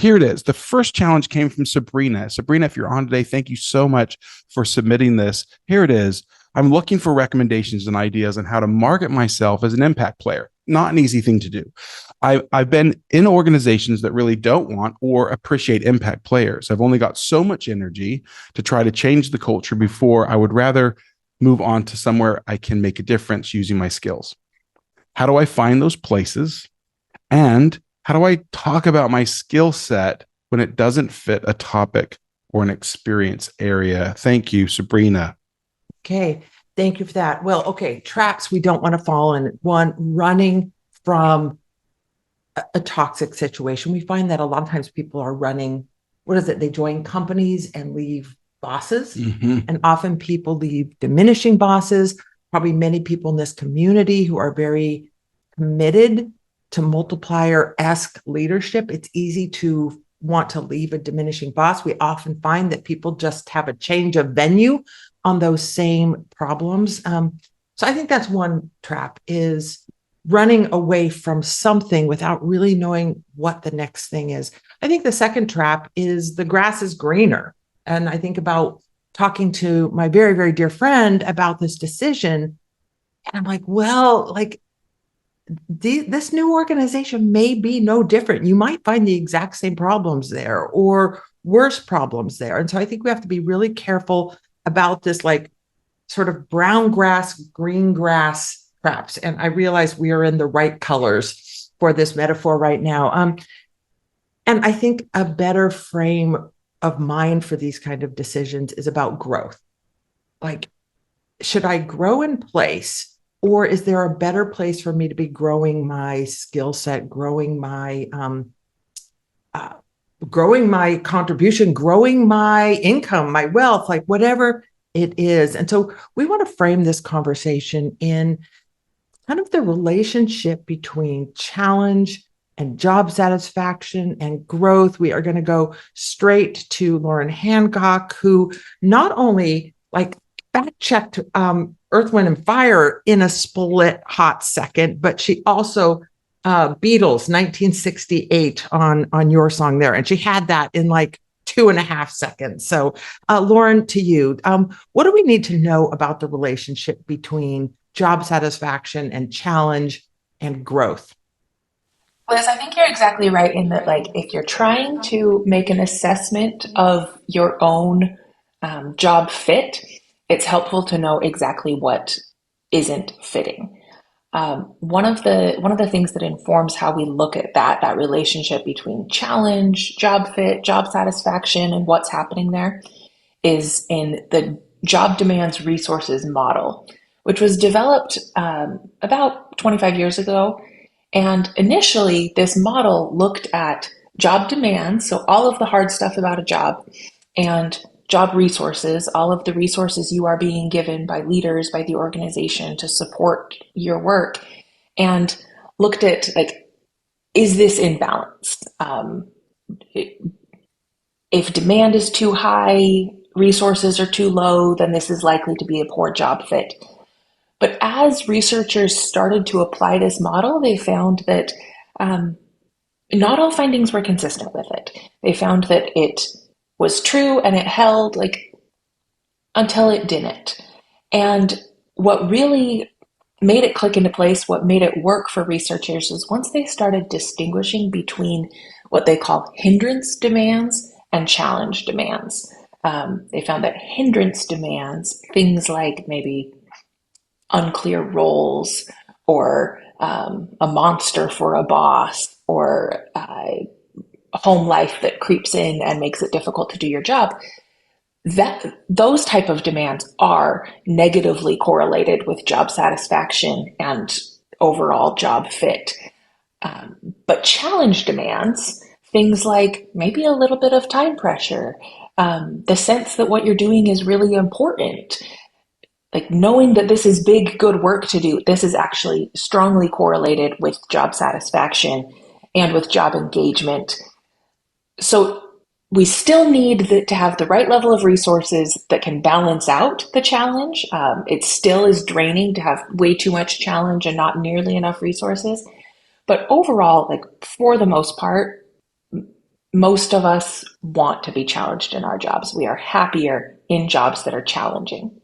here it is. The first challenge came from Sabrina. Sabrina, if you're on today, thank you so much for submitting this. Here it is. I'm looking for recommendations and ideas on how to market myself as an impact player. Not an easy thing to do. I've been in organizations that really don't want or appreciate impact players. I've only got so much energy to try to change the culture before I would rather move on to somewhere I can make a difference using my skills. How do I find those places? And how do I talk about my skill set when it doesn't fit a topic or an experience area? Thank you, Sabrina. Okay, thank you for that. Well, okay, traps we don't want to fall in. One, running from a toxic situation. We find that a lot of times people are running, what is it? They join companies and leave bosses. And often people leave diminishing bosses. Probably many people in this community who are very committed to multiplier-esque leadership. It's easy to want to leave a diminishing boss. We often find that people just have a change of venue on those same problems. So I think that's one trap, is running away from something without really knowing what the next thing is. I think the second trap is the grass is greener. And I think about talking to my very, very dear friend about this decision. And I'm like, well, like this new organization may be no different. You might find the exact same problems there or worse problems there. And so I think we have to be really careful about this, like sort of brown grass, green grass traps. And I realize we are in the right colors for this metaphor right now. And I think a better frame of mind for these kind of decisions is about growth. Like, should I grow in place, or is there a better place for me to be growing my skill set, growing my contribution, growing my income, my wealth, like whatever it is. And so we want to frame this conversation in kind of the relationship between challenge and job satisfaction and growth. We are going to go straight to Lauren Hancock, who not only like fact checked Earth, Wind, and Fire in a split hot second, but she also Beatles 1968 on your song there, and she had that in like 2.5 seconds. So Lauren, to you, what do we need to know about the relationship between job satisfaction and challenge and growth? Liz, I think you're exactly right in that, like, if you're trying to make an assessment of your own job fit, it's helpful to know exactly what isn't fitting. One of the things that informs how we look at that relationship between challenge, job fit, job satisfaction, and what's happening there is in the job demands resources model, which was developed about 25 years ago. And initially, this model looked at job demands, so all of the hard stuff about a job, and job resources, all of the resources you are being given by leaders, by the organization to support your work, and looked at, like, is this in balance? If demand is too high, resources are too low, then this is likely to be a poor job fit. But as researchers started to apply this model, they found that not all findings were consistent with it. They found that it was true and it held, like, until it didn't. And what really made it click into place, what made it work for researchers, was once they started distinguishing between what they call hindrance demands and challenge demands. They found that hindrance demands, things like maybe unclear roles, or a monster for a boss, or home life that creeps in and makes it difficult to do your job, that those type of demands are negatively correlated with job satisfaction and overall job fit. But challenge demands, things like maybe a little bit of time pressure, the sense that what you're doing is really important, like knowing that this is big, good work to do, this is actually strongly correlated with job satisfaction and with job engagement. So we still need to have the right level of resources that can balance out the challenge. It still is draining to have way too much challenge and not nearly enough resources. But overall, like, for the most part, most of us want to be challenged in our jobs. We are happier in jobs that are challenging.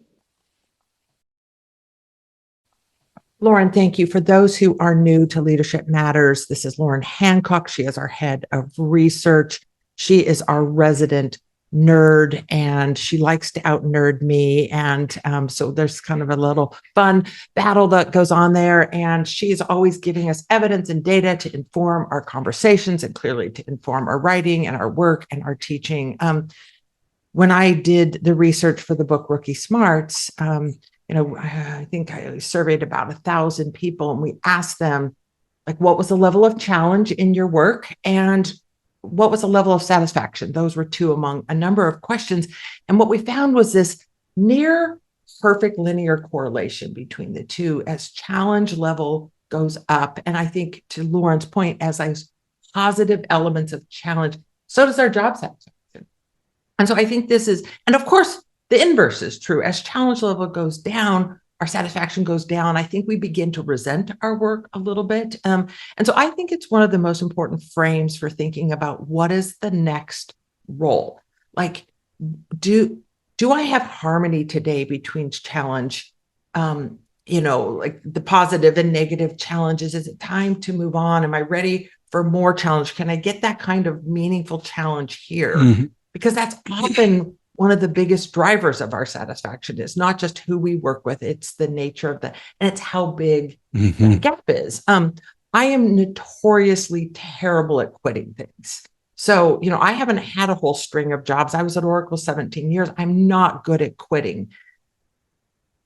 Lauren, thank you. For those who are new to Leadership Matters, this is Lauren Hancock. She is our head of research. She is our resident nerd, and she likes to out nerd me. And so there's kind of a little fun battle that goes on there. And she's always giving us evidence and data to inform our conversations and clearly to inform our writing and our work and our teaching. When I did the research for the book Rookie Smarts, I think I surveyed about 1,000 people, and we asked them, like, what was the level of challenge in your work and what was the level of satisfaction? Those were two among a number of questions. And what we found was this near perfect linear correlation between the two as challenge level goes up. And I think, to Lauren's point, as I positive elements of challenge, so does our job satisfaction. And so I think this is, and of course, the inverse is true. As challenge level goes down, our satisfaction goes down. I think we begin to resent our work a little bit. And so I think it's one of the most important frames for thinking about what is the next role. Like, do I have harmony today between challenge, like the positive and negative challenges? Is it time to move on? Am I ready for more challenge? Can I get that kind of meaningful challenge here? Mm-hmm. Because that's often one of the biggest drivers of our satisfaction. Is not just who we work with, it's the nature of and it's how big the gap is. I am notoriously terrible at quitting things. So, I haven't had a whole string of jobs. I was at Oracle 17 years. I'm not good at quitting.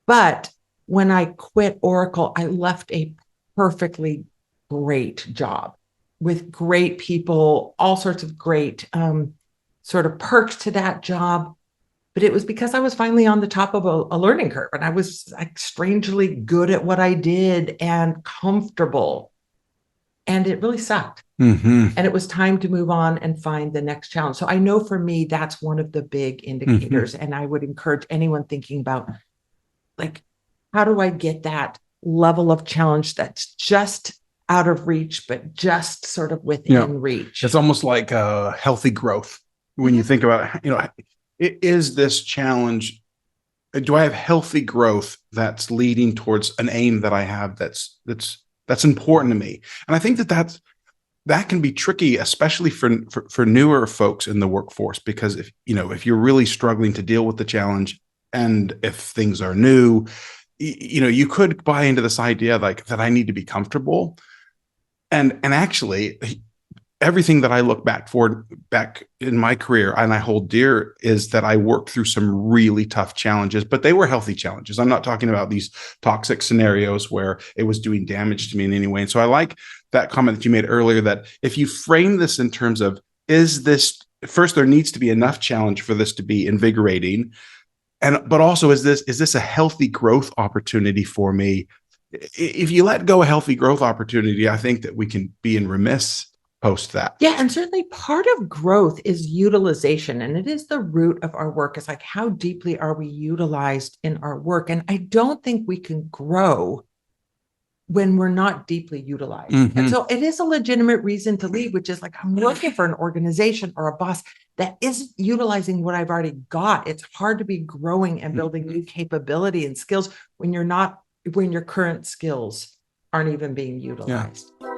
But when I quit Oracle, I left a perfectly great job with great people, all sorts of great sort of perks to that job. But it was because I was finally on the top of a learning curve, and I was like strangely good at what I did and comfortable. And it really sucked. Mm-hmm. And it was time to move on and find the next challenge. So I know for me, that's one of the big indicators. Mm-hmm. And I would encourage anyone thinking about, like, how do I get that level of challenge that's just out of reach, but just sort of within reach? It's almost like a healthy growth. When you think about, is this challenge, do I have healthy growth that's leading towards an aim that I have that's important to me? And I think that can be tricky, especially for newer folks in the workforce, because if you're really struggling to deal with the challenge, and if things are new, you could buy into this idea like that I need to be comfortable. And actually, everything that I look back in my career and I hold dear is that I worked through some really tough challenges, but they were healthy challenges. I'm not talking about these toxic scenarios where it was doing damage to me in any way. And so I like that comment that you made earlier, that if you frame this in terms of, is this, first, there needs to be enough challenge for this to be invigorating. But also, is this a healthy growth opportunity for me? If you let go a healthy growth opportunity, I think that we can be in remiss post that. Yeah. And certainly part of growth is utilization. And it is the root of our work. It's like, how deeply are we utilized in our work? And I don't think we can grow when we're not deeply utilized. Mm-hmm. And so it is a legitimate reason to leave, which is like, I'm working for an organization or a boss that isn't utilizing what I've already got. It's hard to be growing and building new capability and skills when your current skills aren't even being utilized. Yeah.